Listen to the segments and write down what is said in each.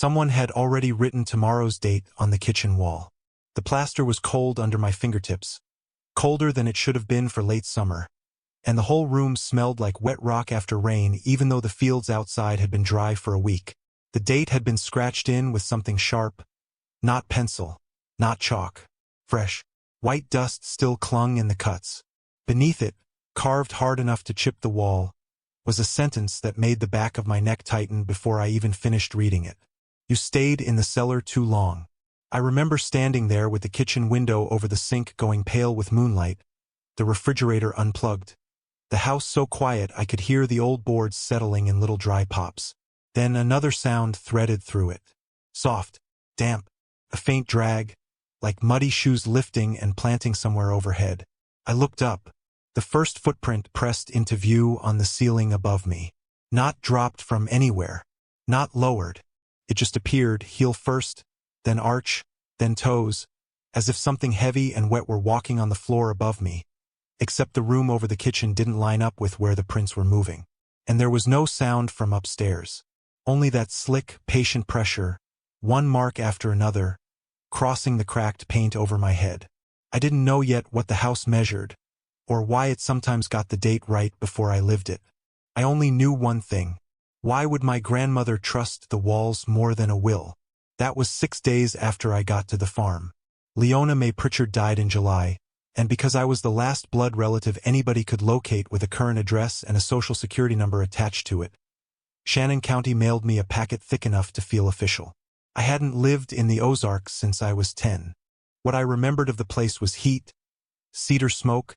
Someone had already written tomorrow's date on the kitchen wall. The plaster was cold under my fingertips, colder than it should have been for late summer, and the whole room smelled like wet rock after rain even though the fields outside had been dry for a week. The date had been scratched in with something sharp, not pencil, not chalk. Fresh, white dust still clung in the cuts. Beneath it, carved hard enough to chip the wall, was a sentence that made the back of my neck tighten before I even finished reading it. You stayed in the cellar too long. I remember standing there with the kitchen window over the sink going pale with moonlight, the refrigerator unplugged, the house so quiet I could hear the old boards settling in little dry pops. Then another sound threaded through it. Soft, damp, a faint drag, like muddy shoes lifting and planting somewhere overhead. I looked up. The first footprint pressed into view on the ceiling above me. Not dropped from anywhere. Not lowered. It just appeared, heel first, then arch, then toes, as if something heavy and wet were walking on the floor above me. Except the room over the kitchen didn't line up with where the prints were moving. And there was no sound from upstairs. Only that slick, patient pressure, one mark after another, crossing the cracked paint over my head. I didn't know yet what the house measured, or why it sometimes got the date right before I lived it. I only knew one thing. Why would my grandmother trust the walls more than a will? That was 6 days after I got to the farm. Leona Mae Pritchard died in July, and because I was the last blood relative anybody could locate with a current address and a social security number attached to it, Shannon County mailed me a packet thick enough to feel official. I hadn't lived in the Ozarks since I was 10. What I remembered of the place was heat, cedar smoke,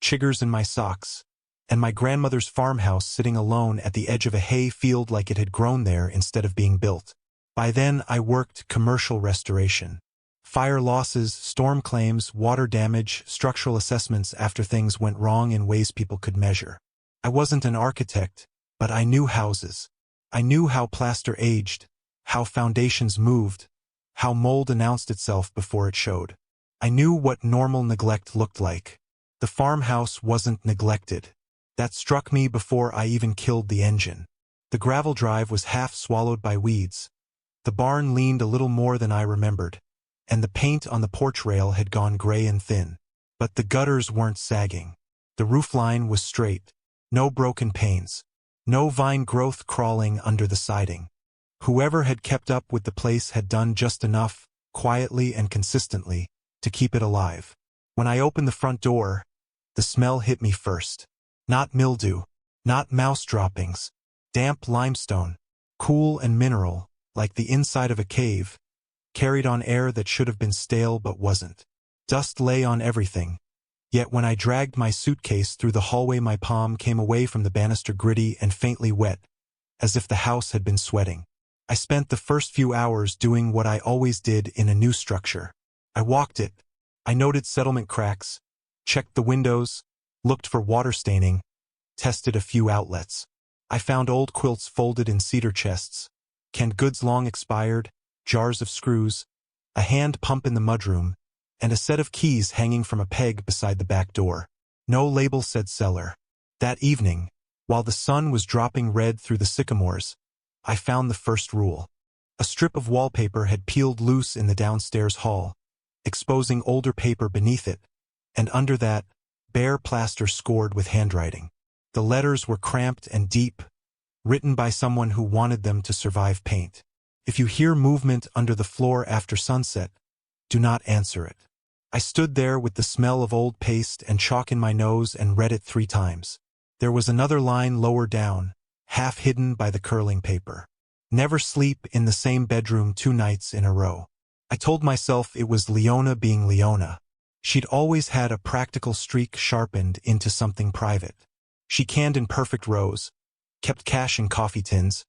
chiggers in my socks, and my grandmother's farmhouse sitting alone at the edge of a hay field like it had grown there instead of being built. By then, I worked commercial restoration. Fire losses, storm claims, water damage, structural assessments after things went wrong in ways people could measure. I wasn't an architect, but I knew houses. I knew how plaster aged, how foundations moved, how mold announced itself before it showed. I knew what normal neglect looked like. The farmhouse wasn't neglected. That struck me before I even killed the engine. The gravel drive was half swallowed by weeds. The barn leaned a little more than I remembered, and the paint on the porch rail had gone gray and thin. But the gutters weren't sagging. The roofline was straight. No broken panes. No vine growth crawling under the siding. Whoever had kept up with the place had done just enough, quietly and consistently, to keep it alive. When I opened the front door, the smell hit me first. Not mildew, not mouse droppings. Damp limestone, cool and mineral, like the inside of a cave, carried on air that should have been stale but wasn't. Dust lay on everything. Yet when I dragged my suitcase through the hallway, my palm came away from the banister gritty and faintly wet, as if the house had been sweating. I spent the first few hours doing what I always did in a new structure. I walked it. I noted settlement cracks, checked the windows, looked for water staining, tested a few outlets. I found old quilts folded in cedar chests, canned goods long expired, jars of screws, a hand pump in the mudroom, and a set of keys hanging from a peg beside the back door. No label said cellar. That evening, while the sun was dropping red through the sycamores, I found the first rule. A strip of wallpaper had peeled loose in the downstairs hall, exposing older paper beneath it, and under that, bare plaster scored with handwriting. The letters were cramped and deep, written by someone who wanted them to survive paint. If you hear movement under the floor after sunset, do not answer it. I stood there with the smell of old paste and chalk in my nose and read it 3 times. There was another line lower down, half hidden by the curling paper. Never sleep in the same bedroom 2 nights in a row. I told myself it was Leona being Leona. She'd always had a practical streak sharpened into something private. She canned in perfect rows, kept cash in coffee tins,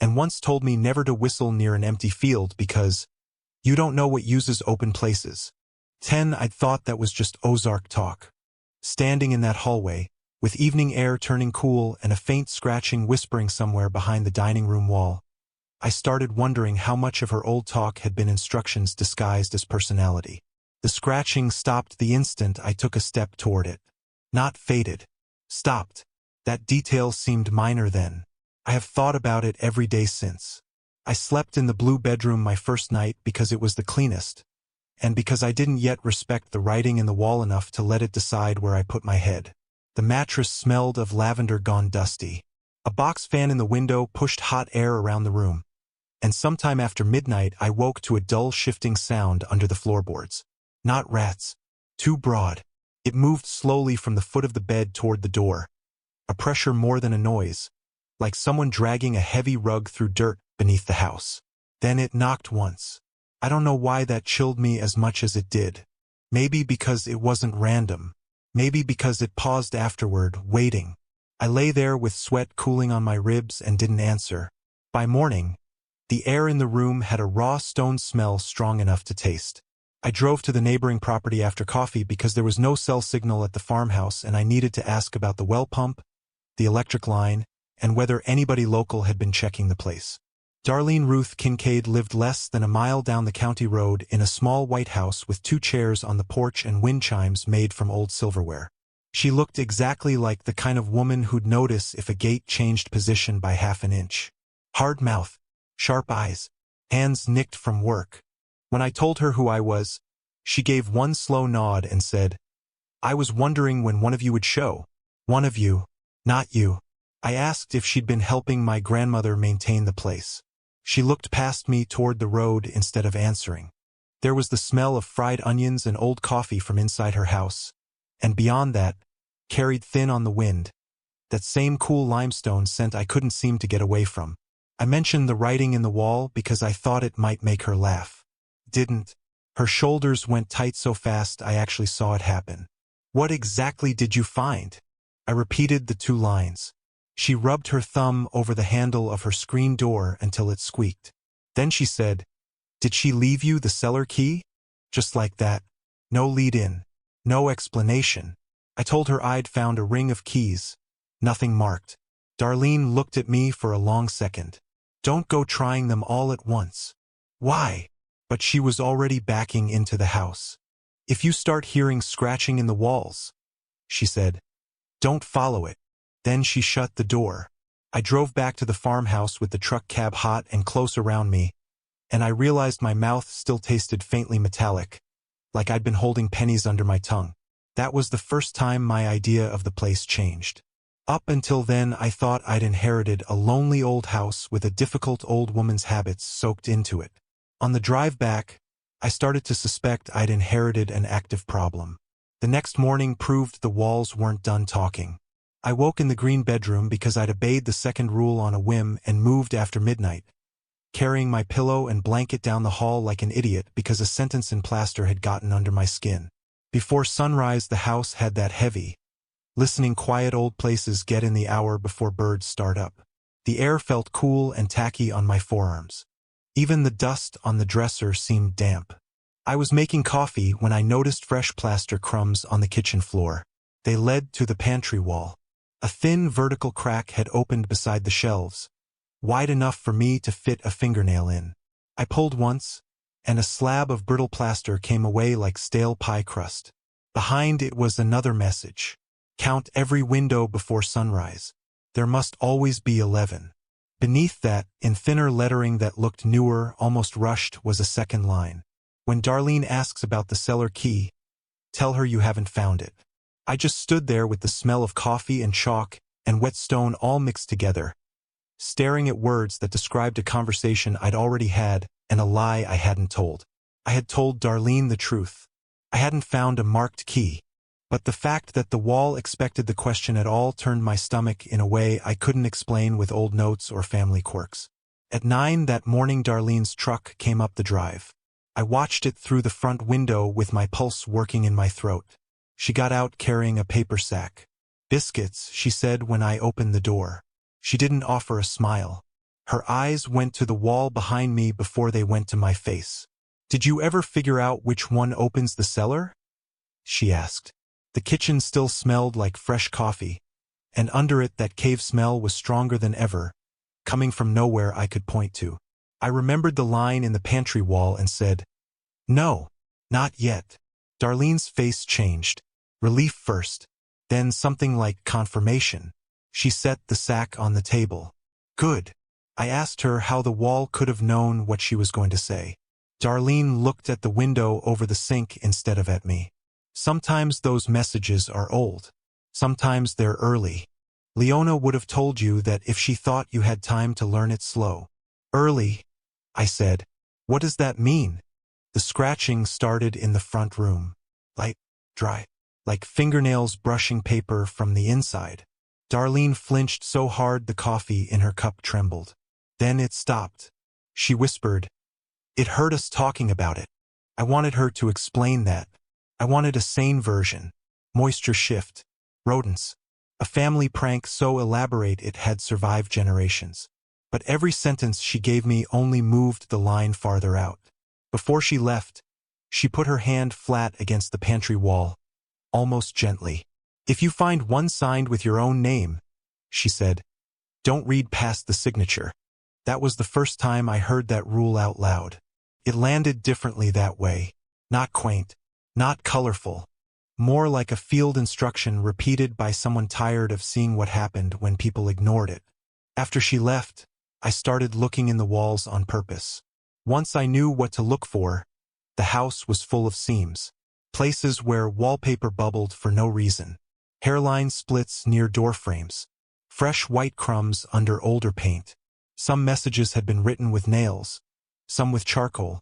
and once told me never to whistle near an empty field because you don't know what uses open places. 10 I'd thought that was just Ozark talk. Standing in that hallway, with evening air turning cool and a faint scratching whispering somewhere behind the dining room wall, I started wondering how much of her old talk had been instructions disguised as personality. The scratching stopped the instant I took a step toward it. Not faded. Stopped. That detail seemed minor then. I have thought about it every day since. I slept in the blue bedroom my first night because it was the cleanest, and because I didn't yet respect the writing in the wall enough to let it decide where I put my head. The mattress smelled of lavender gone dusty. A box fan in the window pushed hot air around the room, and sometime after midnight I woke to a dull shifting sound under the floorboards. Not rats. Too broad. It moved slowly from the foot of the bed toward the door, a pressure more than a noise, like someone dragging a heavy rug through dirt beneath the house. Then it knocked once. I don't know why that chilled me as much as it did. Maybe because it wasn't random. Maybe because it paused afterward, waiting. I lay there with sweat cooling on my ribs and didn't answer. By morning, the air in the room had a raw stone smell strong enough to taste. I drove to the neighboring property after coffee because there was no cell signal at the farmhouse and I needed to ask about the well pump, the electric line, and whether anybody local had been checking the place. Darlene Ruth Kincaid lived less than a mile down the county road in a small white house with 2 chairs on the porch and wind chimes made from old silverware. She looked exactly like the kind of woman who'd notice if a gate changed position by half an inch. Hard mouth, sharp eyes, hands nicked from work. When I told her who I was, she gave one slow nod and said, "I was wondering when one of you would show." "One of you, not you." I asked if she'd been helping my grandmother maintain the place. She looked past me toward the road instead of answering. There was the smell of fried onions and old coffee from inside her house, and beyond that, carried thin on the wind, that same cool limestone scent I couldn't seem to get away from. I mentioned the writing in the wall because I thought it might make her laugh. Didn't. Her shoulders went tight so fast I actually saw it happen. "What exactly did you find?" I repeated the 2 lines. She rubbed her thumb over the handle of her screen door until it squeaked. Then she said, "Did she leave you the cellar key?" Just like that. No lead-in. No explanation. I told her I'd found a ring of keys. Nothing marked. Darlene looked at me for a long second. "Don't go trying them all at once." "Why?" But she was already backing into the house. "If you start hearing scratching in the walls," she said, "don't follow it." Then she shut the door. I drove back to the farmhouse with the truck cab hot and close around me, and I realized my mouth still tasted faintly metallic, like I'd been holding pennies under my tongue. That was the first time my idea of the place changed. Up until then, I thought I'd inherited a lonely old house with a difficult old woman's habits soaked into it. On the drive back, I started to suspect I'd inherited an active problem. The next morning proved the walls weren't done talking. I woke in the green bedroom because I'd obeyed the second rule on a whim and moved after midnight, carrying my pillow and blanket down the hall like an idiot because a sentence in plaster had gotten under my skin. Before sunrise, the house had that heavy, listening quiet old places get in the hour before birds start up. The air felt cool and tacky on my forearms. Even the dust on the dresser seemed damp. I was making coffee when I noticed fresh plaster crumbs on the kitchen floor. They led to the pantry wall. A thin vertical crack had opened beside the shelves, wide enough for me to fit a fingernail in. I pulled once, and a slab of brittle plaster came away like stale pie crust. Behind it was another message. "Count every window before sunrise. There must always be 11. Beneath that, in thinner lettering that looked newer, almost rushed, was a second line. "When Darlene asks about the cellar key, tell her you haven't found it." I just stood there with the smell of coffee and chalk and wet stone all mixed together, staring at words that described a conversation I'd already had and a lie I hadn't told. I had told Darlene the truth. I hadn't found a marked key. But the fact that the wall expected the question at all turned my stomach in a way I couldn't explain with old notes or family quirks. At 9 that morning, Darlene's truck came up the drive. I watched it through the front window with my pulse working in my throat. She got out carrying a paper sack. "Biscuits," she said when I opened the door. She didn't offer a smile. Her eyes went to the wall behind me before they went to my face. "Did you ever figure out which one opens the cellar?" she asked. The kitchen still smelled like fresh coffee, and under it that cave smell was stronger than ever, coming from nowhere I could point to. I remembered the line in the pantry wall and said, "No, not yet." Darlene's face changed. Relief first, then something like confirmation. She set the sack on the table. "Good. I asked her how the wall could have known what she was going to say. Darlene looked at the window over the sink instead of at me. Sometimes those messages are old. Sometimes they're early. Leona would have told you that if she thought you had time to learn it slow. Early, I said. What does that mean? The scratching started in the front room. Light, dry, like fingernails brushing paper from the inside. Darlene flinched so hard the coffee in her cup trembled. Then it stopped. She whispered, "It hurt us talking about it." I wanted her to explain that. I wanted a sane version. Moisture shift. Rodents. A family prank so elaborate it had survived generations. But every sentence she gave me only moved the line farther out. Before she left, she put her hand flat against the pantry wall, almost gently. "If you find one signed with your own name," she said, "don't read past the signature." That was the first time I heard that rule out loud. It landed differently that way. Not quaint, not colorful. More like a field instruction repeated by someone tired of seeing what happened when people ignored it. After she left, I started looking in the walls on purpose. Once I knew what to look for, the house was full of seams. Places where wallpaper bubbled for no reason. Hairline splits near door frames. Fresh white crumbs under older paint. Some messages had been written with nails. Some with charcoal.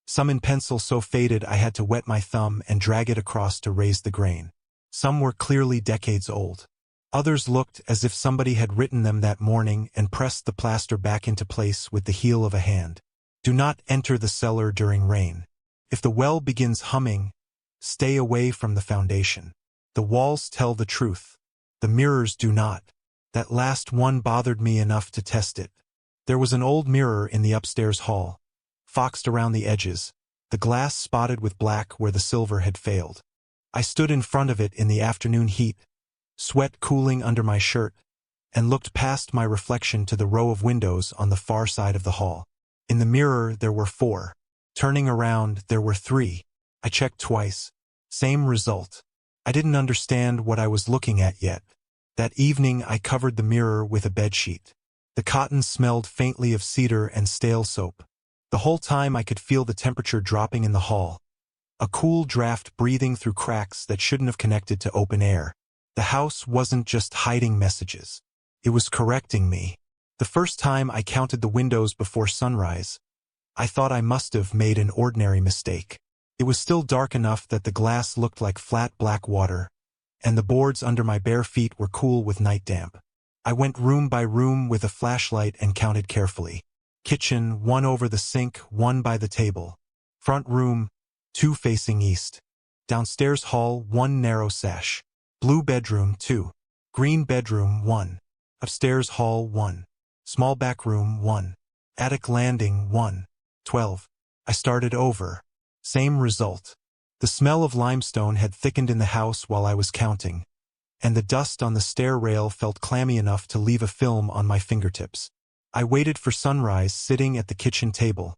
Some in pencil so faded I had to wet my thumb and drag it across to raise the grain. Some were clearly decades old. Others looked as if somebody had written them that morning and pressed the plaster back into place with the heel of a hand. Do not enter the cellar during rain. If the well begins humming, stay away from the foundation. The walls tell the truth. The mirrors do not. That last one bothered me enough to test it. There was an old mirror in the upstairs hall, foxed around the edges, the glass spotted with black where the silver had failed. I stood in front of it in the afternoon heat, sweat cooling under my shirt, and looked past my reflection to the row of windows on the far side of the hall. In the mirror there were 4. Turning around there were 3. I checked twice. Same result. I didn't understand what I was looking at yet. That evening I covered the mirror with a bedsheet. The cotton smelled faintly of cedar and stale soap. The whole time I could feel the temperature dropping in the hall. A cool draft breathing through cracks that shouldn't have connected to open air. The house wasn't just hiding messages. It was correcting me. The first time I counted the windows before sunrise, I thought I must have made an ordinary mistake. It was still dark enough that the glass looked like flat black water, and the boards under my bare feet were cool with night damp. I went room by room with a flashlight and counted carefully. Kitchen, 1 over the sink, 1 by the table. Front room, 2 facing east. Downstairs hall, 1 narrow sash. Blue bedroom, 2. Green bedroom, 1. Upstairs hall, 1. Small back room, 1. Attic landing, 1. 12. I started over. Same result. The smell of limestone had thickened in the house while I was counting, and the dust on the stair rail felt clammy enough to leave a film on my fingertips. I waited for sunrise sitting at the kitchen table,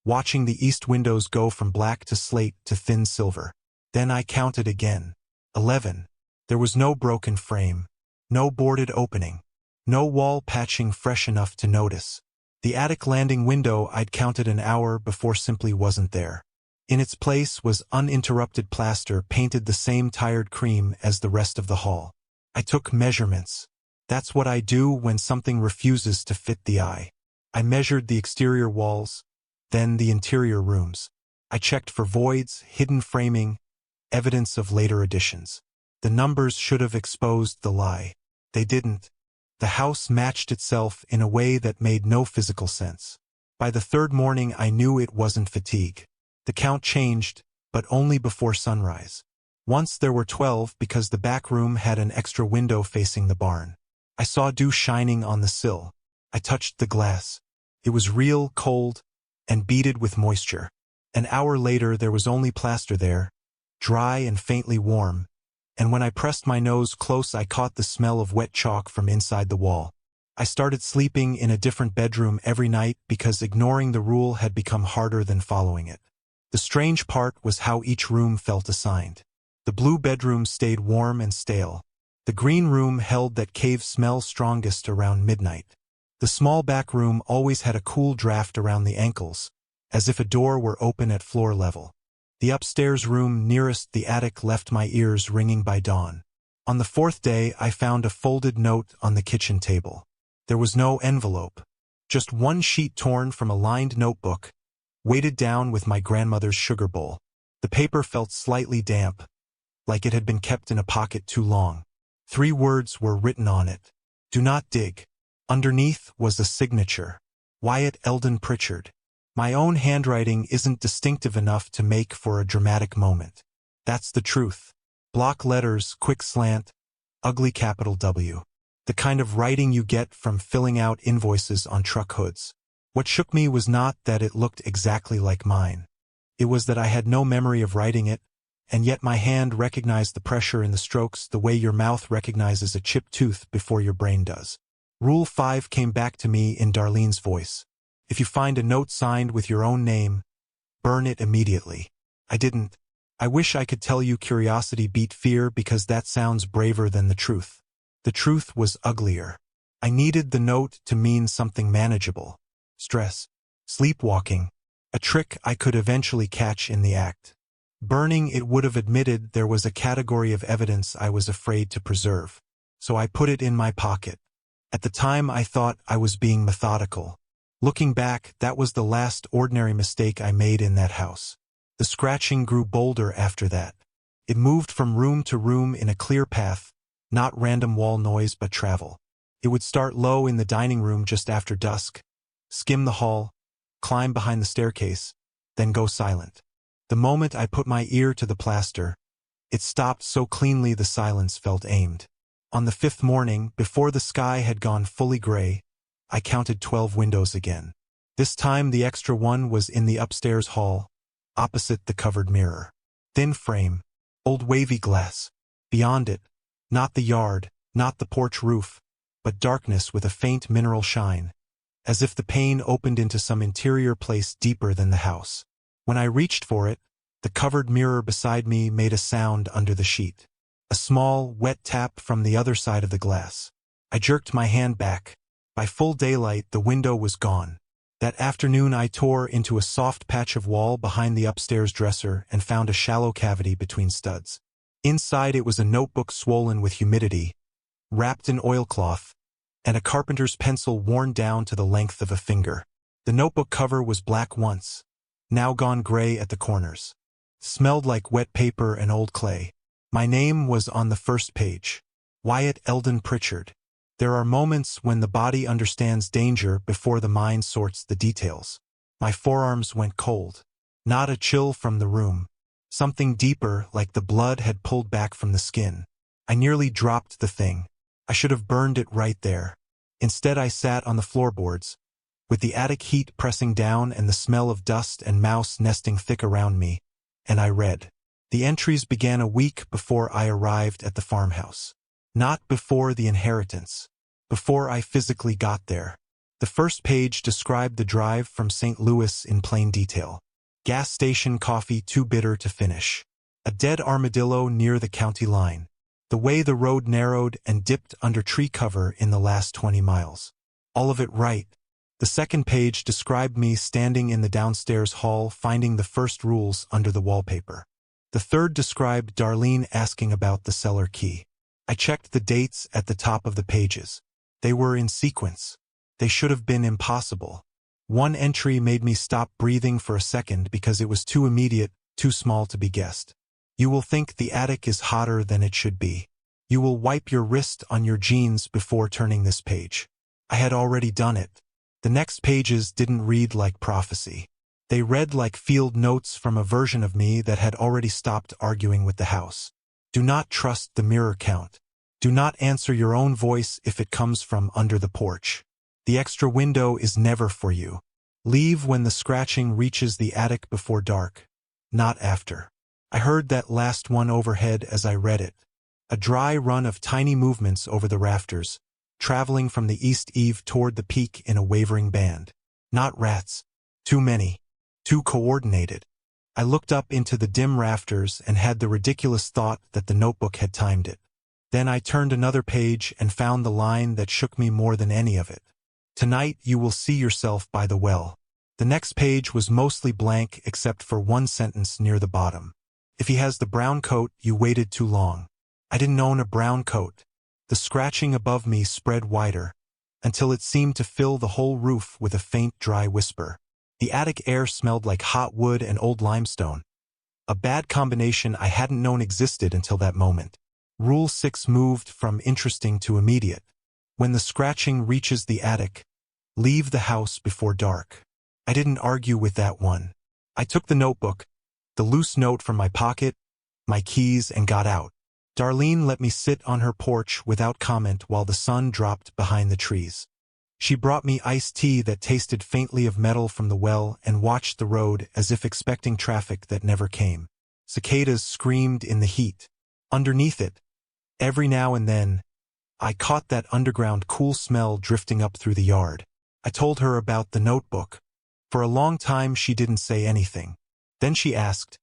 watching the east windows go from black to slate to thin silver. Then I counted again. 11. There was no broken frame, no boarded opening, no wall patching fresh enough to notice. The attic landing window I'd counted an hour before simply wasn't there. In its place was uninterrupted plaster painted the same tired cream as the rest of the hall. I took measurements. That's what I do when something refuses to fit the eye. I measured the exterior walls, then the interior rooms. I checked for voids, hidden framing, evidence of later additions. The numbers should have exposed the lie. They didn't. The house matched itself in a way that made no physical sense. By the third morning I knew it wasn't fatigue. The count changed, but only before sunrise. Once there were 12 because the back room had an extra window facing the barn. I saw dew shining on the sill. I touched the glass. It was real, cold, and beaded with moisture. An hour later there was only plaster there, dry and faintly warm, and when I pressed my nose close I caught the smell of wet chalk from inside the wall. I started sleeping in a different bedroom every night because ignoring the rule had become harder than following it. The strange part was how each room felt assigned. The blue bedroom stayed warm and stale. The green room held that cave smell strongest around midnight. The small back room always had a cool draft around the ankles, as if a door were open at floor level. The upstairs room nearest the attic left my ears ringing by dawn. On the fourth day, I found a folded note on the kitchen table. There was no envelope, just one sheet torn from a lined notebook, weighted down with my grandmother's sugar bowl. The paper felt slightly damp, like it had been kept in a pocket too long. 3 words were written on it. Do not dig. Underneath was a signature. Wyatt Eldon Pritchard. My own handwriting isn't distinctive enough to make for a dramatic moment. That's the truth. Block letters, quick slant, ugly capital W. The kind of writing you get from filling out invoices on truck hoods. What shook me was not that it looked exactly like mine. It was that I had no memory of writing it, and yet my hand recognized the pressure in the strokes the way your mouth recognizes a chipped tooth before your brain does. Rule 5 came back to me in Darlene's voice. If you find a note signed with your own name, burn it immediately. I didn't. I wish I could tell you curiosity beat fear because that sounds braver than the truth. The truth was uglier. I needed the note to mean something manageable. Stress. Sleepwalking. A trick I could eventually catch in the act. Burning it would have admitted there was a category of evidence I was afraid to preserve. So I put it in my pocket. At the time I thought I was being methodical. Looking back, that was the last ordinary mistake I made in that house. The scratching grew bolder after that. It moved from room to room in a clear path, not random wall noise but travel. It would start low in the dining room just after dusk, skim the hall, climb behind the staircase, then go silent. The moment I put my ear to the plaster, it stopped so cleanly the silence felt aimed. On the 5th morning, before the sky had gone fully gray, I counted 12 windows again. This time the extra one was in the upstairs hall, opposite the covered mirror. Thin frame, old wavy glass. Beyond it, not the yard, not the porch roof, but darkness with a faint mineral shine, as if the pane opened into some interior place deeper than the house. When I reached for it, the covered mirror beside me made a sound under the sheet. A small, wet tap from the other side of the glass. I jerked my hand back. By full daylight, the window was gone. That afternoon I tore into a soft patch of wall behind the upstairs dresser and found a shallow cavity between studs. Inside it was a notebook swollen with humidity, wrapped in oilcloth, and a carpenter's pencil worn down to the length of a finger. The notebook cover was black once, now gone gray at the corners. Smelled like wet paper and old clay. My name was on the first page. Wyatt Eldon Pritchard. There are moments when the body understands danger before the mind sorts the details. My forearms went cold. Not a chill from the room. Something deeper, like the blood had pulled back from the skin. I nearly dropped the thing. I should have burned it right there. Instead I sat on the floorboards, with the attic heat pressing down and the smell of dust and mouse nesting thick around me, and I read. The entries began a week before I arrived at the farmhouse. Not before the inheritance. Before I physically got there. The first page described the drive from St. Louis in plain detail. Gas station coffee too bitter to finish. A dead armadillo near the county line. The way the road narrowed and dipped under tree cover in the last 20 miles. All of it right. The second page described me standing in the downstairs hall finding the first rules under the wallpaper. The third described Darlene asking about the cellar key. I checked the dates at the top of the pages. They were in sequence. They should have been impossible. One entry made me stop breathing for a second because it was too immediate, too small to be guessed. You will think the attic is hotter than it should be. You will wipe your wrist on your jeans before turning this page. I had already done it. The next pages didn't read like prophecy. They read like field notes from a version of me that had already stopped arguing with the house. Do not trust the mirror count. Do not answer your own voice if it comes from under the porch. The extra window is never for you. Leave when the scratching reaches the attic before dark, not after. I heard that last one overhead as I read it. A dry run of tiny movements over the rafters, traveling from the east eave toward the peak in a wavering band. Not rats. Too many. Too coordinated. I looked up into the dim rafters and had the ridiculous thought that the notebook had timed it. Then I turned another page and found the line that shook me more than any of it. Tonight you will see yourself by the well. The next page was mostly blank except for one sentence near the bottom. If he has the brown coat, you waited too long. I didn't own a brown coat. The scratching above me spread wider, until it seemed to fill the whole roof with a faint, dry whisper. The attic air smelled like hot wood and old limestone. A bad combination I hadn't known existed until that moment. Rule 6 moved from interesting to immediate. When the scratching reaches the attic, leave the house before dark. I didn't argue with that one. I took the notebook, the loose note from my pocket, my keys, and got out. Darlene let me sit on her porch without comment while the sun dropped behind the trees. She brought me iced tea that tasted faintly of metal from the well and watched the road as if expecting traffic that never came. Cicadas screamed in the heat. Underneath it, every now and then, I caught that underground cool smell drifting up through the yard. I told her about the notebook. For a long time she didn't say anything. Then she asked,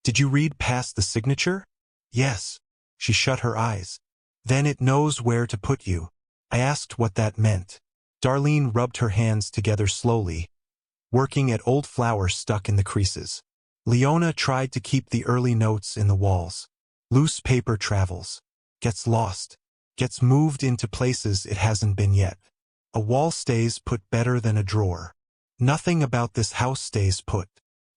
"Did you read past the signature?" "Yes." She shut her eyes. "Then it knows where to put you." I asked what that meant. Darlene rubbed her hands together slowly, working at old flowers stuck in the creases. Leona tried to keep the early notes in the walls. Loose paper travels, gets lost, gets moved into places it hasn't been yet. A wall stays put better than a drawer. Nothing about this house stays put.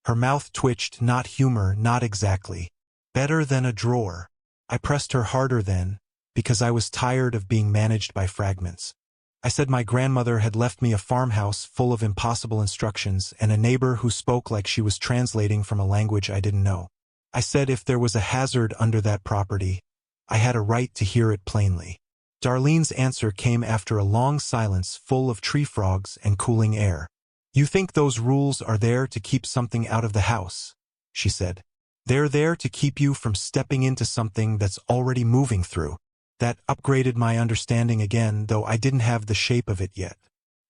Her mouth twitched, not humor, not exactly. Better than a drawer. I pressed her harder then, because I was tired of being managed by fragments. I said my grandmother had left me a farmhouse full of impossible instructions and a neighbor who spoke like she was translating from a language I didn't know. I said if there was a hazard under that property, I had a right to hear it plainly. Darlene's answer came after a long silence full of tree frogs and cooling air. "You think those rules are there to keep something out of the house," she said. "They're there to keep you from stepping into something that's already moving through." That upgraded my understanding again, though I didn't have the shape of it yet.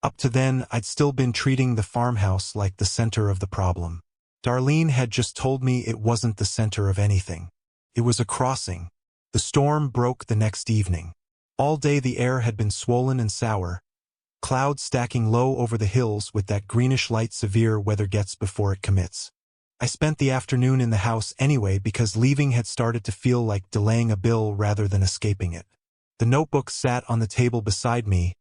Up to then, I'd still been treating the farmhouse like the center of the problem. Darlene had just told me it wasn't the center of anything. It was a crossing. The storm broke the next evening. All day the air had been swollen and sour, clouds stacking low over the hills with that greenish light severe weather gets before it commits. I spent the afternoon in the house anyway because leaving had started to feel like delaying a bill rather than escaping it. The notebook sat on the table beside me,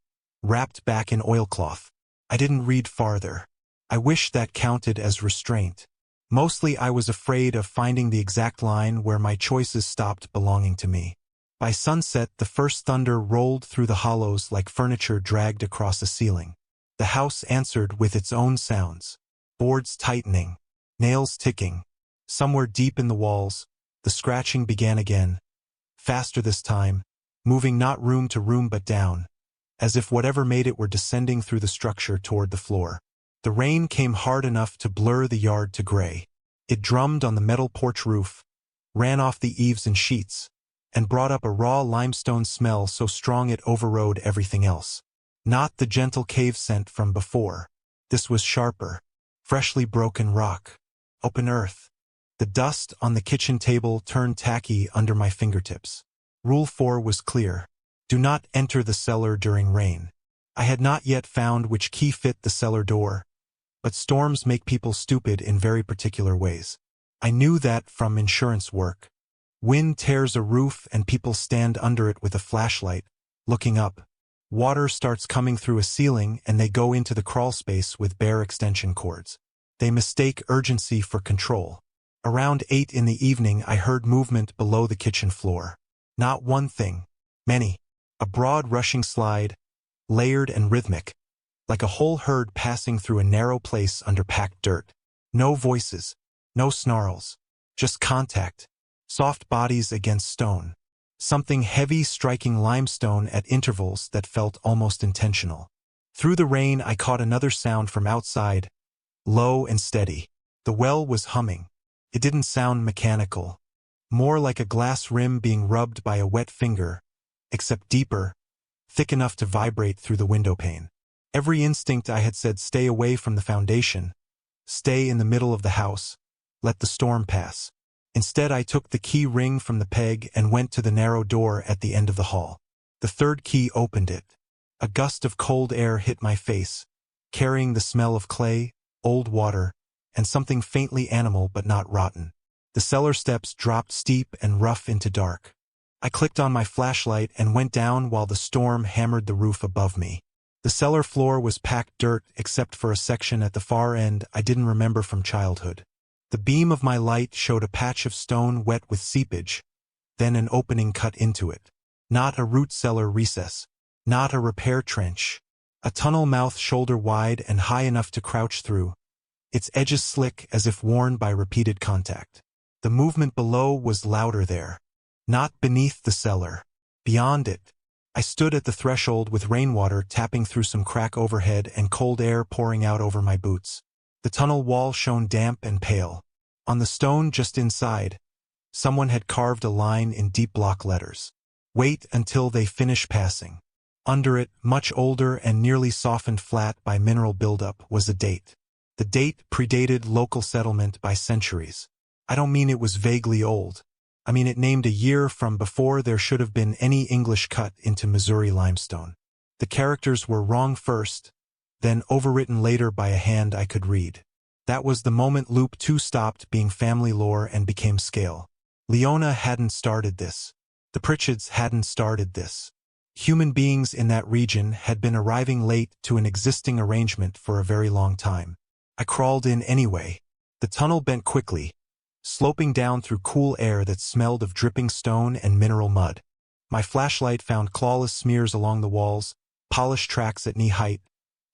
wrapped back in oilcloth. I didn't read farther. I wish that counted as restraint. Mostly I was afraid of finding the exact line where my choices stopped belonging to me. By sunset, the first thunder rolled through the hollows like furniture dragged across a ceiling. The house answered with its own sounds. Boards tightening, nails ticking. Somewhere deep in the walls, the scratching began again. Faster this time, moving not room to room but down, as if whatever made it were descending through the structure toward the floor. The rain came hard enough to blur the yard to gray. It drummed on the metal porch roof, ran off the eaves and sheets, and brought up a raw limestone smell so strong it overrode everything else. Not the gentle cave scent from before. This was sharper, freshly broken rock, open earth. The dust on the kitchen table turned tacky under my fingertips. Rule 4 was clear. Do not enter the cellar during rain. I had not yet found which key fit the cellar door, but storms make people stupid in very particular ways. I knew that from insurance work. Wind tears a roof and people stand under it with a flashlight, looking up. Water starts coming through a ceiling and they go into the crawl space with bare extension cords. They mistake urgency for control. Around 8 in the evening I heard movement below the kitchen floor. Not one thing, many. A broad rushing slide, layered and rhythmic, like a whole herd passing through a narrow place under packed dirt. No voices, no snarls, just contact, soft bodies against stone. Something heavy striking limestone at intervals that felt almost intentional. Through the rain I caught another sound from outside, low and steady. The well was humming. It didn't sound mechanical, more like a glass rim being rubbed by a wet finger, except deeper, thick enough to vibrate through the window pane. Every instinct I had said stay away from the foundation, stay in the middle of the house, let the storm pass. Instead I took the key ring from the peg and went to the narrow door at the end of the hall. The third key opened it. A gust of cold air hit my face, carrying the smell of clay, old water, and something faintly animal but not rotten. The cellar steps dropped steep and rough into dark. I clicked on my flashlight and went down while the storm hammered the roof above me. The cellar floor was packed dirt except for a section at the far end I didn't remember from childhood. The beam of my light showed a patch of stone wet with seepage, then an opening cut into it. Not a root cellar recess. Not a repair trench. A tunnel mouth shoulder wide and high enough to crouch through, its edges slick as if worn by repeated contact. The movement below was louder there. Not beneath the cellar. Beyond it. I stood at the threshold with rainwater tapping through some crack overhead and cold air pouring out over my boots. The tunnel wall shone damp and pale. On the stone just inside, someone had carved a line in deep block letters. Wait until they finish passing. Under it, much older and nearly softened flat by mineral buildup, was a date. The date predated local settlement by centuries. I don't mean it was vaguely old. I mean it named a year from before there should have been any English cut into Missouri limestone. The characters were wrong first, then overwritten later by a hand I could read. That was the moment Loop 2 stopped being family lore and became scale. Leona hadn't started this. The Pritchards hadn't started this. Human beings in that region had been arriving late to an existing arrangement for a very long time. I crawled in anyway. The tunnel bent quickly, sloping down through cool air that smelled of dripping stone and mineral mud. My flashlight found clawless smears along the walls, polished tracks at knee height,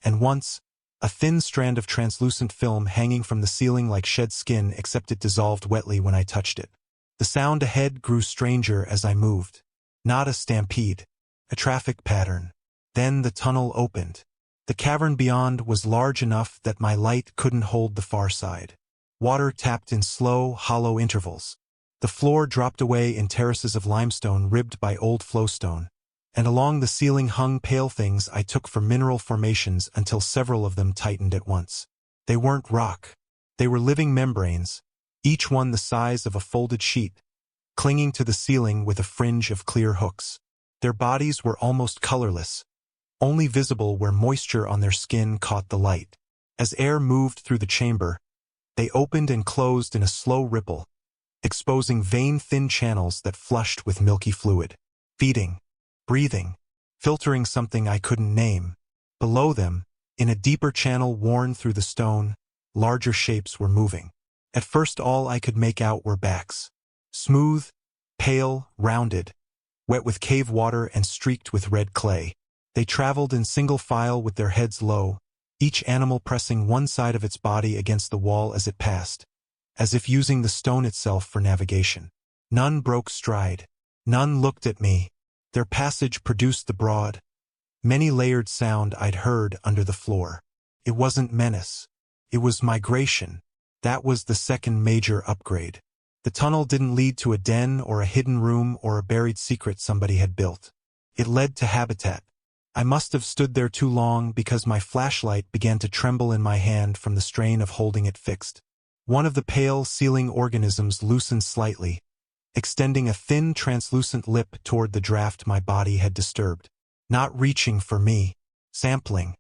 and once, a thin strand of translucent film hanging from the ceiling like shed skin except it dissolved wetly when I touched it. The sound ahead grew stranger as I moved. Not a stampede. A traffic pattern. Then the tunnel opened. The cavern beyond was large enough that my light couldn't hold the far side. Water tapped in slow, hollow intervals. The floor dropped away in terraces of limestone ribbed by old flowstone, and along the ceiling hung pale things I took for mineral formations until several of them tightened at once. They weren't rock. They were living membranes, each one the size of a folded sheet, clinging to the ceiling with a fringe of clear hooks. Their bodies were almost colorless, only visible where moisture on their skin caught the light. As air moved through the chamber, they opened and closed in a slow ripple, exposing vein-thin channels that flushed with milky fluid. Feeding, breathing, filtering something I couldn't name. Below them, in a deeper channel worn through the stone, larger shapes were moving. At first all I could make out were backs. Smooth, pale, rounded, wet with cave water and streaked with red clay. They traveled in single file with their heads low, each animal pressing one side of its body against the wall as it passed, as if using the stone itself for navigation. None broke stride. None looked at me. Their passage produced the broad, many-layered sound I'd heard under the floor. It wasn't menace. It was migration. That was the second major upgrade. The tunnel didn't lead to a den or a hidden room or a buried secret somebody had built. It led to habitat. I must have stood there too long because my flashlight began to tremble in my hand from the strain of holding it fixed. One of the pale ceiling organisms loosened slightly, extending a thin translucent lip toward the draft my body had disturbed. Not reaching for me. Sampling.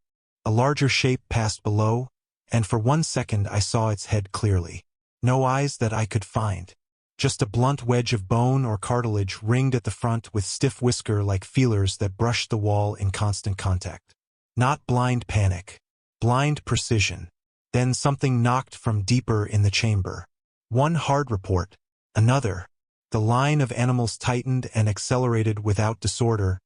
A larger shape passed below, and for 1 second I saw its head clearly. No eyes that I could find. Just a blunt wedge of bone or cartilage ringed at the front with stiff whisker like feelers that brushed the wall in constant contact. Not blind panic. Blind precision. Then something knocked from deeper in the chamber. One hard report. Another. The line of animals tightened and accelerated without disorder,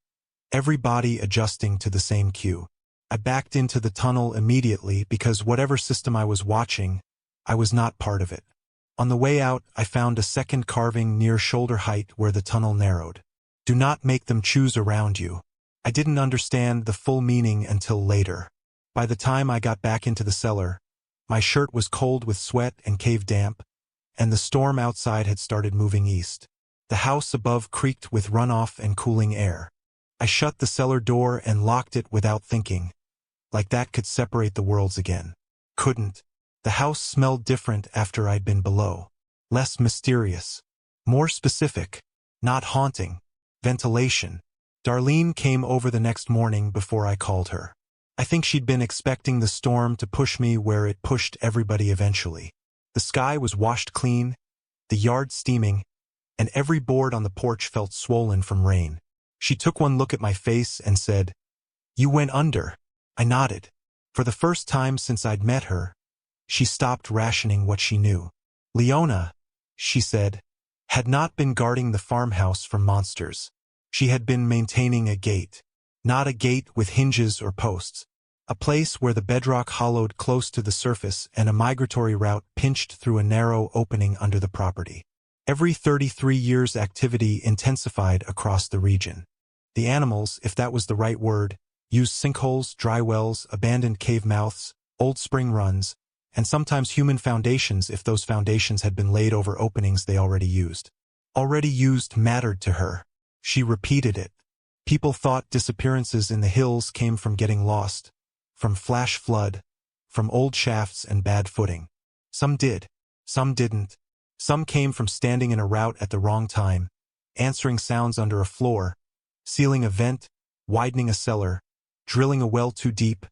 every body adjusting to the same cue. I backed into the tunnel immediately because whatever system I was watching, I was not part of it. On the way out, I found a second carving near shoulder height where the tunnel narrowed. Do not make them choose around you. I didn't understand the full meaning until later. By the time I got back into the cellar, my shirt was cold with sweat and cave damp, and the storm outside had started moving east. The house above creaked with runoff and cooling air. I shut the cellar door and locked it without thinking. Like that could separate the worlds again. Couldn't. The house smelled different after I'd been below. Less mysterious. More specific. Not haunting. Ventilation. Darlene came over the next morning before I called her. I think she'd been expecting the storm to push me where it pushed everybody eventually. The sky was washed clean, the yard steaming, and every board on the porch felt swollen from rain. She took one look at my face and said, "You went under." I nodded. For the first time since I'd met her, she stopped rationing what she knew. Leona, she said, had not been guarding the farmhouse from monsters. She had been maintaining a gate. Not a gate with hinges or posts. A place where the bedrock hollowed close to the surface and a migratory route pinched through a narrow opening under the property. Every 33 years activity intensified across the region. The animals, if that was the right word, used sinkholes, dry wells, abandoned cave mouths, old spring runs, and sometimes human foundations if those foundations had been laid over openings they already used. Already used mattered to her. She repeated it. People thought disappearances in the hills came from getting lost, from flash flood, from old shafts and bad footing. Some did, some didn't. Some came from standing in a route at the wrong time, answering sounds under a floor, sealing a vent, widening a cellar, drilling a well too deep,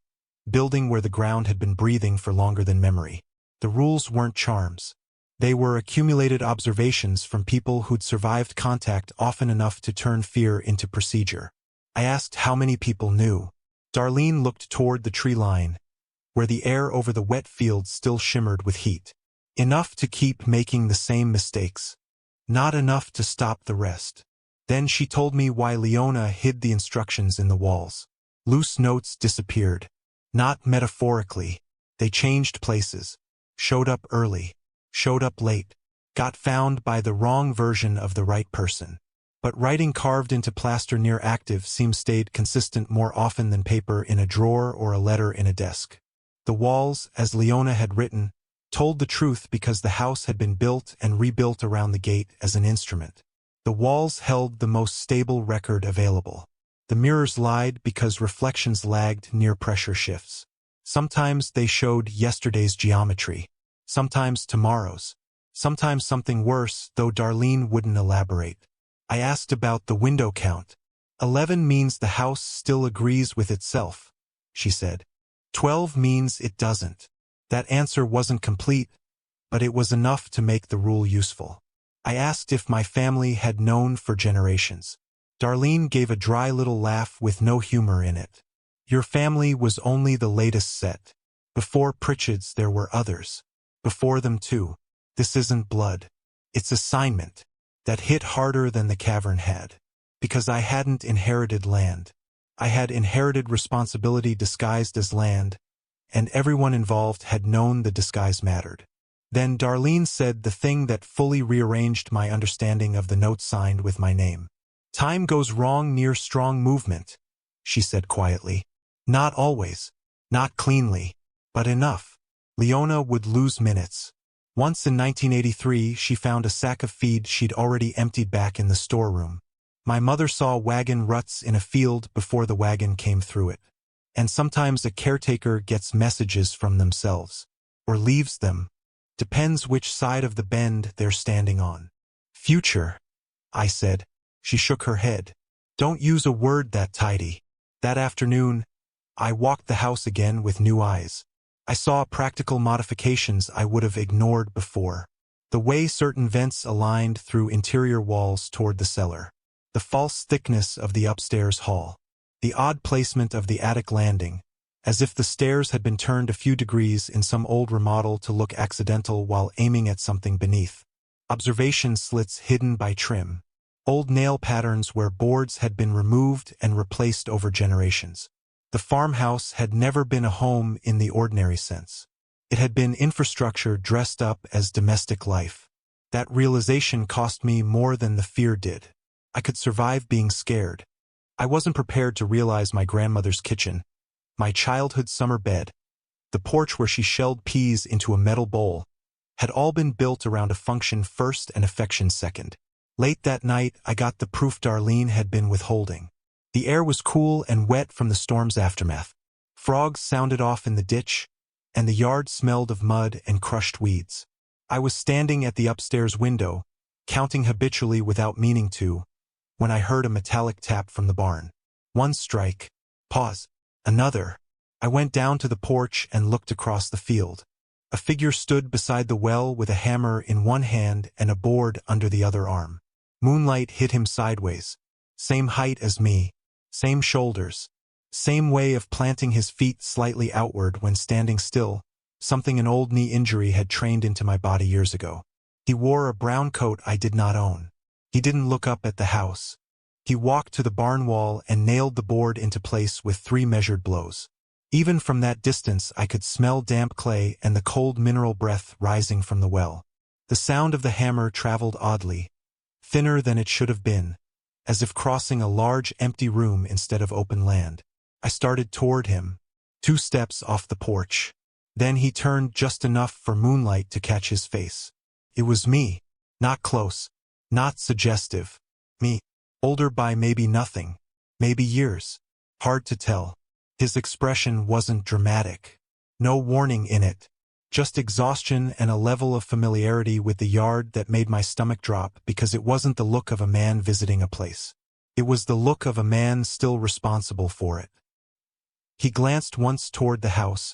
building where the ground had been breathing for longer than memory. The rules weren't charms. They were accumulated observations from people who'd survived contact often enough to turn fear into procedure. I asked how many people knew. Darlene looked toward the tree line, where the air over the wet fields still shimmered with heat. Enough to keep making the same mistakes. Not enough to stop the rest. Then she told me why Leona hid the instructions in the walls. Loose notes disappeared. Not metaphorically. They changed places. Showed up early. Showed up late. Got found by the wrong version of the right person. But writing carved into plaster near active seems stayed consistent more often than paper in a drawer or a letter in a desk. The walls, as Leona had written, told the truth because the house had been built and rebuilt around the gate as an instrument. The walls held the most stable record available. The mirrors lied because reflections lagged near pressure shifts. Sometimes they showed yesterday's geometry. Sometimes tomorrow's. Sometimes something worse, though Darlene wouldn't elaborate. I asked about the window count. 11 means the house still agrees with itself, she said. 12 means it doesn't. That answer wasn't complete, but it was enough to make the rule useful. I asked if my family had known for generations. Darlene gave a dry little laugh with no humor in it. Your family was only the latest set. Before Pritchard's there were others. Before them too. This isn't blood. It's assignment. That hit harder than the cavern had. Because I hadn't inherited land. I had inherited responsibility disguised as land, and everyone involved had known the disguise mattered. Then Darlene said the thing that fully rearranged my understanding of the note signed with my name. Time goes wrong near strong movement, she said quietly. Not always. Not cleanly. But enough. Leona would lose minutes. Once in 1983, she found a sack of feed she'd already emptied back in the storeroom. My mother saw wagon ruts in a field before the wagon came through it. And sometimes a caretaker gets messages from themselves. Or leaves them. Depends which side of the bend they're standing on. Future, I said. She shook her head. Don't use a word that tidy. That afternoon, I walked the house again with new eyes. I saw practical modifications I would have ignored before. The way certain vents aligned through interior walls toward the cellar. The false thickness of the upstairs hall. The odd placement of the attic landing, as if the stairs had been turned a few degrees in some old remodel to look accidental while aiming at something beneath. Observation slits hidden by trim. Old nail patterns where boards had been removed and replaced over generations. The farmhouse had never been a home in the ordinary sense. It had been infrastructure dressed up as domestic life. That realization cost me more than the fear did. I could survive being scared. I wasn't prepared to realize my grandmother's kitchen, my childhood summer bed, the porch where she shelled peas into a metal bowl, had all been built around a function first and affection second. Late that night, I got the proof Darlene had been withholding. The air was cool and wet from the storm's aftermath. Frogs sounded off in the ditch, and the yard smelled of mud and crushed weeds. I was standing at the upstairs window, counting habitually without meaning to, when I heard a metallic tap from the barn. One strike. Pause. Another. I went down to the porch and looked across the field. A figure stood beside the well with a hammer in one hand and a board under the other arm. Moonlight hit him sideways. Same height as me. Same shoulders. Same way of planting his feet slightly outward when standing still, something an old knee injury had trained into my body years ago. He wore a brown coat I did not own. He didn't look up at the house. He walked to the barn wall and nailed the board into place with 3 measured blows. Even from that distance I could smell damp clay and the cold mineral breath rising from the well. The sound of the hammer traveled oddly, thinner than it should have been, as if crossing a large empty room instead of open land. I started toward him, 2 steps off the porch. Then he turned just enough for moonlight to catch his face. It was me. Not close. Not suggestive. Me. Older by maybe nothing. Maybe years. Hard to tell. His expression wasn't dramatic. No warning in it. Just exhaustion and a level of familiarity with the yard that made my stomach drop because it wasn't the look of a man visiting a place. It was the look of a man still responsible for it. He glanced once toward the house,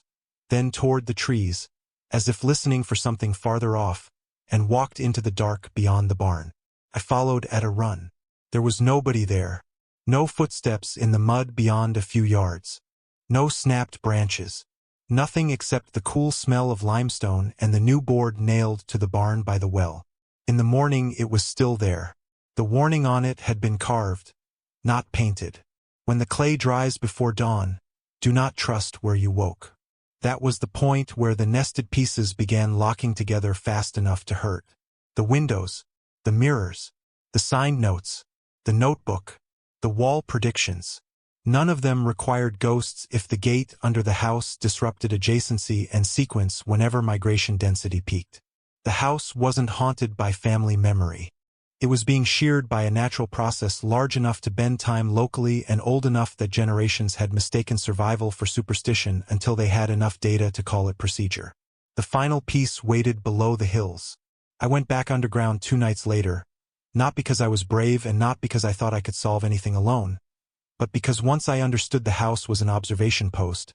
then toward the trees, as if listening for something farther off, and walked into the dark beyond the barn. I followed at a run. There was nobody there. No footsteps in the mud beyond a few yards. No snapped branches. Nothing except the cool smell of limestone and the new board nailed to the barn by the well. In the morning it was still there. The warning on it had been carved, not painted. When the clay dries before dawn, do not trust where you woke. That was the point where the nested pieces began locking together fast enough to hurt. The windows, the mirrors, the signed notes, the notebook, the wall predictions. None of them required ghosts if the gate under the house disrupted adjacency and sequence whenever migration density peaked. The house wasn't haunted by family memory. It was being sheared by a natural process large enough to bend time locally and old enough that generations had mistaken survival for superstition until they had enough data to call it procedure. The final piece waited below the hills. I went back underground 2 nights later, not because I was brave and not because I thought I could solve anything alone, but because once I understood the house was an observation post,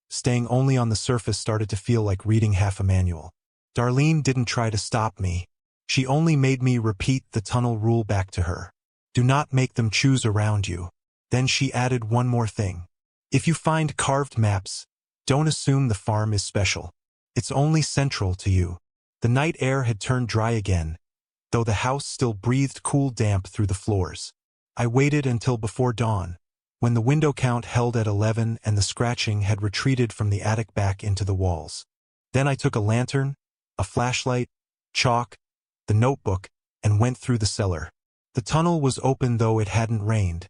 staying only on the surface started to feel like reading half a manual. Darlene didn't try to stop me. She only made me repeat the tunnel rule back to her. Do not make them choose around you. Then she added one more thing. If you find carved maps, don't assume the farm is special. It's only central to you. The night air had turned dry again, though the house still breathed cool damp through the floors. I waited until before dawn, when the window count held at 11 and the scratching had retreated from the attic back into the walls. Then I took a lantern, a flashlight, chalk, the notebook, and went through the cellar. The tunnel was open though it hadn't rained,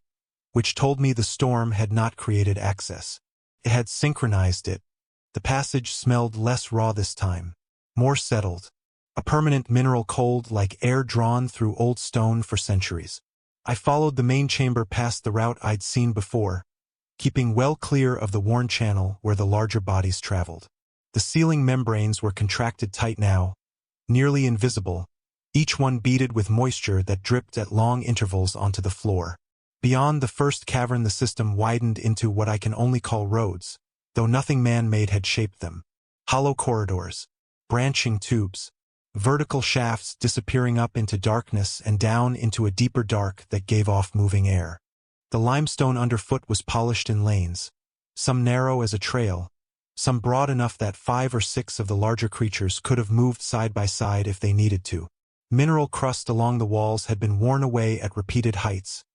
which told me the storm had not created access. It had synchronized it. The passage smelled less raw this time, more settled, a permanent mineral cold like air drawn through old stone for centuries. I followed the main chamber past the route I'd seen before, keeping well clear of the worn channel where the larger bodies traveled. The ceiling membranes were contracted tight now, nearly invisible, each one beaded with moisture that dripped at long intervals onto the floor. Beyond the first cavern the system widened into what I can only call roads, though nothing man-made had shaped them. Hollow corridors, branching tubes, vertical shafts disappearing up into darkness and down into a deeper dark that gave off moving air. The limestone underfoot was polished in lanes, some narrow as a trail, some broad enough that 5 or 6 of the larger creatures could have moved side by side if they needed to. Mineral crust along the walls had been worn away at repeated heights,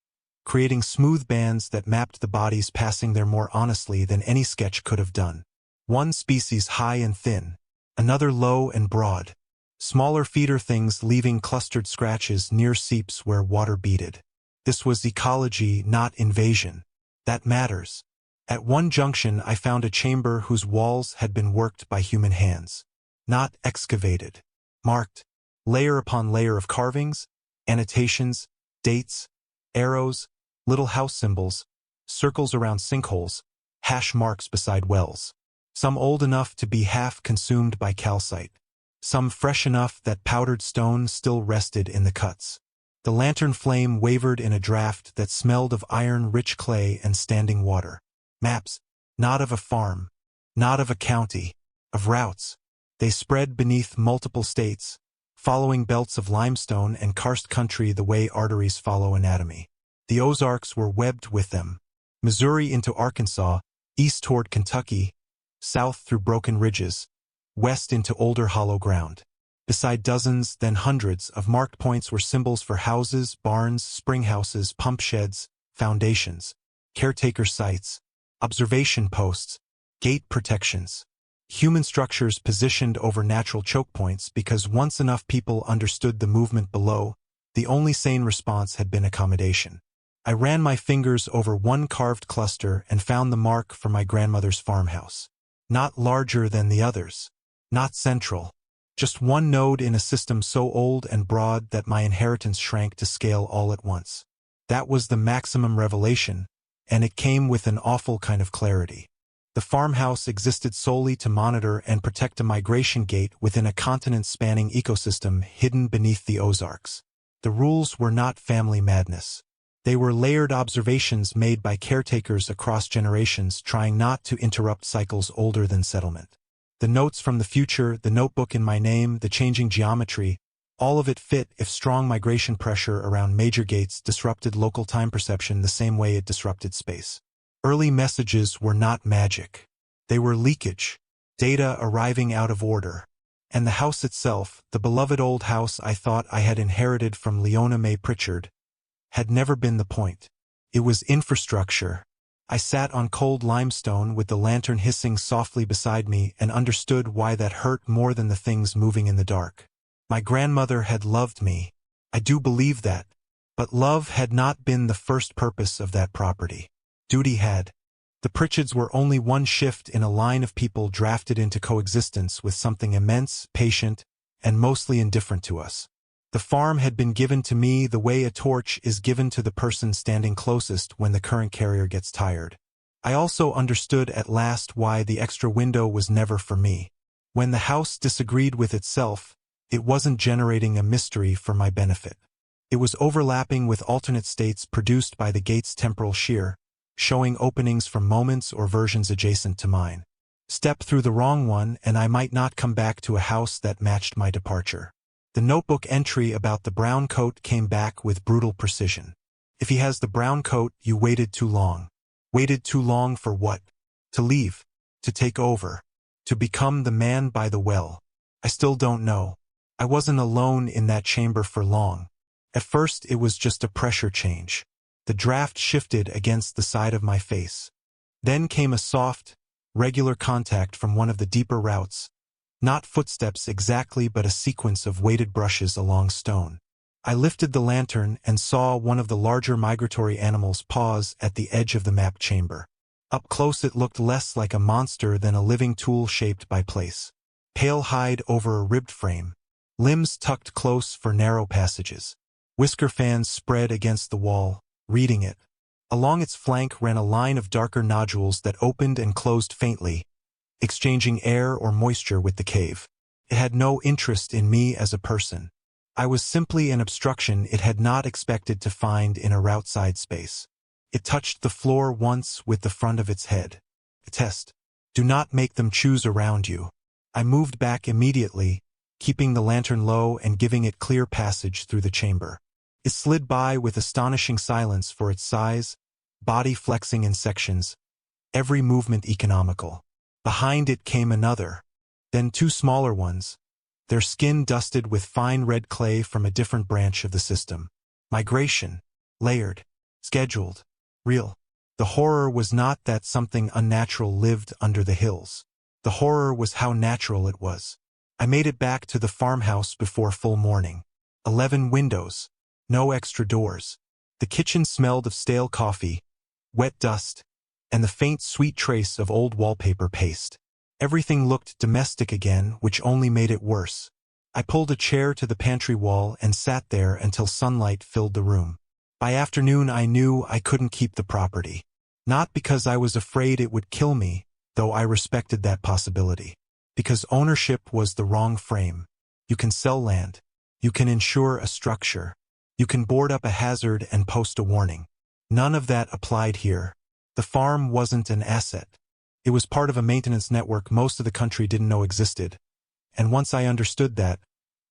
creating smooth bands that mapped the bodies passing there more honestly than any sketch could have done. One species high and thin, another low and broad, smaller feeder things leaving clustered scratches near seeps where water beaded. This was ecology, not invasion. That matters. At one junction I found a chamber whose walls had been worked by human hands. Not excavated. Marked. Layer upon layer of carvings, annotations, dates, arrows, little house symbols, circles around sinkholes, hash marks beside wells. Some old enough to be half consumed by calcite. Some fresh enough that powdered stone still rested in the cuts. The lantern flame wavered in a draft that smelled of iron-rich clay and standing water. Maps, not of a farm, not of a county, of routes. They spread beneath multiple states, following belts of limestone and karst country the way arteries follow anatomy. The Ozarks were webbed with them. Missouri into Arkansas, east toward Kentucky, south through broken ridges, west into older hollow ground. Beside dozens, then hundreds, of marked points were symbols for houses, barns, springhouses, pump sheds, foundations, caretaker sites, observation posts, gate protections. Human structures positioned over natural choke points because once enough people understood the movement below, the only sane response had been accommodation. I ran my fingers over one carved cluster and found the mark for my grandmother's farmhouse. Not larger than the others. Not central. Just one node in a system so old and broad that my inheritance shrank to scale all at once. That was the maximum revelation, and it came with an awful kind of clarity. The farmhouse existed solely to monitor and protect a migration gate within a continent-spanning ecosystem hidden beneath the Ozarks. The rules were not family madness. They were layered observations made by caretakers across generations trying not to interrupt cycles older than settlement. The notes from the future, the notebook in my name, the changing geometry, all of it fit if strong migration pressure around major gates disrupted local time perception the same way it disrupted space. Early messages were not magic. They were leakage, data arriving out of order. And the house itself, the beloved old house I thought I had inherited from Leona May Pritchard, had never been the point. It was infrastructure. I sat on cold limestone with the lantern hissing softly beside me and understood why that hurt more than the things moving in the dark. My grandmother had loved me. I do believe that. But love had not been the first purpose of that property. Duty had. The Pritchards were only one shift in a line of people drafted into coexistence with something immense, patient, and mostly indifferent to us. The farm had been given to me the way a torch is given to the person standing closest when the current carrier gets tired. I also understood at last why the extra window was never for me. When the house disagreed with itself, it wasn't generating a mystery for my benefit. It was overlapping with alternate states produced by the gate's temporal shear, showing openings from moments or versions adjacent to mine. Step through the wrong one and I might not come back to a house that matched my departure. The notebook entry about the brown coat came back with brutal precision. If he has the brown coat, you waited too long. Waited too long for what? To leave. To take over. To become the man by the well. I still don't know. I wasn't alone in that chamber for long. At first it was just a pressure change. The draft shifted against the side of my face. Then came a soft, regular contact from one of the deeper routes. Not footsteps exactly, but a sequence of weighted brushes along stone. I lifted the lantern and saw one of the larger migratory animals pause at the edge of the map chamber. Up close it looked less like a monster than a living tool shaped by place. Pale hide over a ribbed frame. Limbs tucked close for narrow passages. Whisker fans spread against the wall, reading it. Along its flank ran a line of darker nodules that opened and closed faintly, exchanging air or moisture with the cave. It had no interest in me as a person. I was simply an obstruction it had not expected to find in a route-side space. It touched the floor once with the front of its head. A test. Do not make them choose around you. I moved back immediately, keeping the lantern low and giving it clear passage through the chamber. It slid by with astonishing silence for its size, body flexing in sections, every movement economical. Behind it came another, then two smaller ones, their skin dusted with fine red clay from a different branch of the system. Migration, layered, scheduled, real. The horror was not that something unnatural lived under the hills. The horror was how natural it was. I made it back to the farmhouse before full morning. 11 windows, no extra doors. The kitchen smelled of stale coffee, wet dust, and the faint sweet trace of old wallpaper paste. Everything looked domestic again, which only made it worse. I pulled a chair to the pantry wall and sat there until sunlight filled the room. By afternoon I knew I couldn't keep the property. Not because I was afraid it would kill me, though I respected that possibility. Because ownership was the wrong frame. You can sell land. You can insure a structure. You can board up a hazard and post a warning. None of that applied here. The farm wasn't an asset. It was part of a maintenance network most of the country didn't know existed. And once I understood that,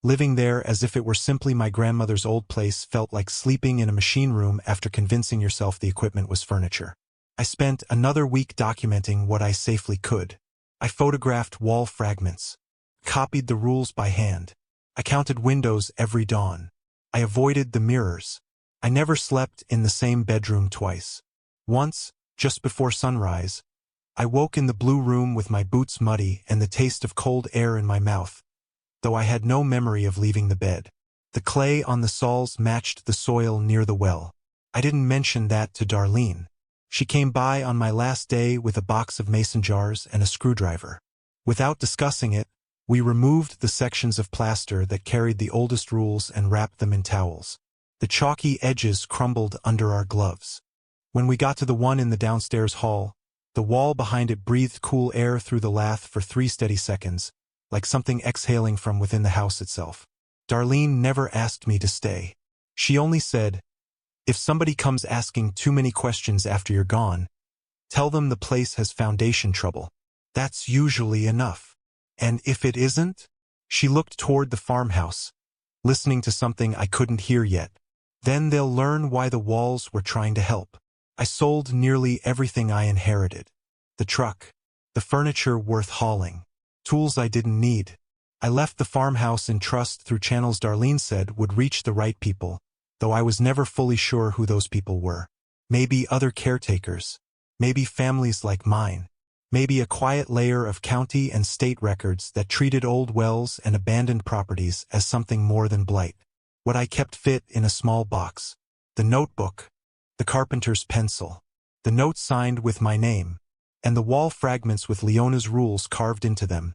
living there as if it were simply my grandmother's old place felt like sleeping in a machine room after convincing yourself the equipment was furniture. I spent another week documenting what I safely could. I photographed wall fragments, copied the rules by hand. I counted windows every dawn. I avoided the mirrors. I never slept in the same bedroom twice. Once, just before sunrise, I woke in the blue room with my boots muddy and the taste of cold air in my mouth, though I had no memory of leaving the bed. The clay on the soles matched the soil near the well. I didn't mention that to Darlene. She came by on my last day with a box of mason jars and a screwdriver. Without discussing it, we removed the sections of plaster that carried the oldest rules and wrapped them in towels. The chalky edges crumbled under our gloves. When we got to the one in the downstairs hall, the wall behind it breathed cool air through the lath for 3 steady seconds, like something exhaling from within the house itself. Darlene never asked me to stay. She only said, "If somebody comes asking too many questions after you're gone, tell them the place has foundation trouble. That's usually enough. And if it isn't?" She looked toward the farmhouse, listening to something I couldn't hear yet. "Then they'll learn why the walls were trying to help." I sold nearly everything I inherited. The truck, the furniture worth hauling, tools I didn't need. I left the farmhouse in trust through channels Darlene said would reach the right people, though I was never fully sure who those people were. Maybe other caretakers. Maybe families like mine. Maybe a quiet layer of county and state records that treated old wells and abandoned properties as something more than blight. What I kept fit in a small box. The notebook, the carpenter's pencil, the note signed with my name, and the wall fragments with Leona's rules carved into them.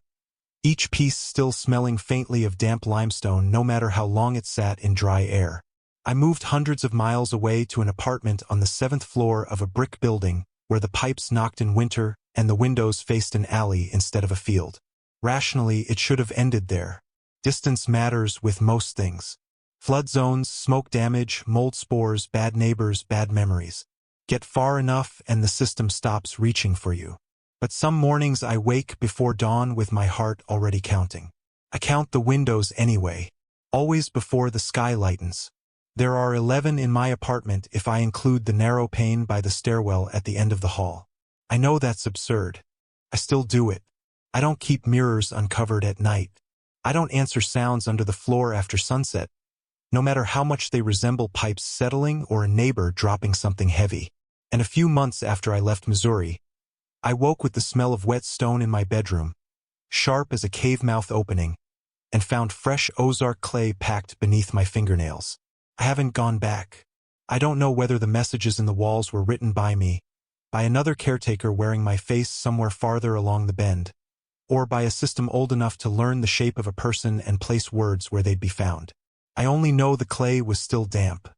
Each piece still smelling faintly of damp limestone no matter how long it sat in dry air. I moved hundreds of miles away to an apartment on the 7th floor of a brick building where the pipes knocked in winter and the windows faced an alley instead of a field. Rationally, it should have ended there. Distance matters with most things. Flood zones, smoke damage, mold spores, bad neighbors, bad memories. Get far enough and the system stops reaching for you. But some mornings I wake before dawn with my heart already counting. I count the windows anyway, always before the sky lightens. There are 11 in my apartment if I include the narrow pane by the stairwell at the end of the hall. I know that's absurd. I still do it. I don't keep mirrors uncovered at night. I don't answer sounds under the floor after sunset, no matter how much they resemble pipes settling or a neighbor dropping something heavy. And a few months after I left Missouri, I woke with the smell of wet stone in my bedroom, sharp as a cave mouth opening, and found fresh Ozark clay packed beneath my fingernails. I haven't gone back. I don't know whether the messages in the walls were written by me, by another caretaker wearing my face somewhere farther along the bend, or by a system old enough to learn the shape of a person and place words where they'd be found. I only know the clay was still damp,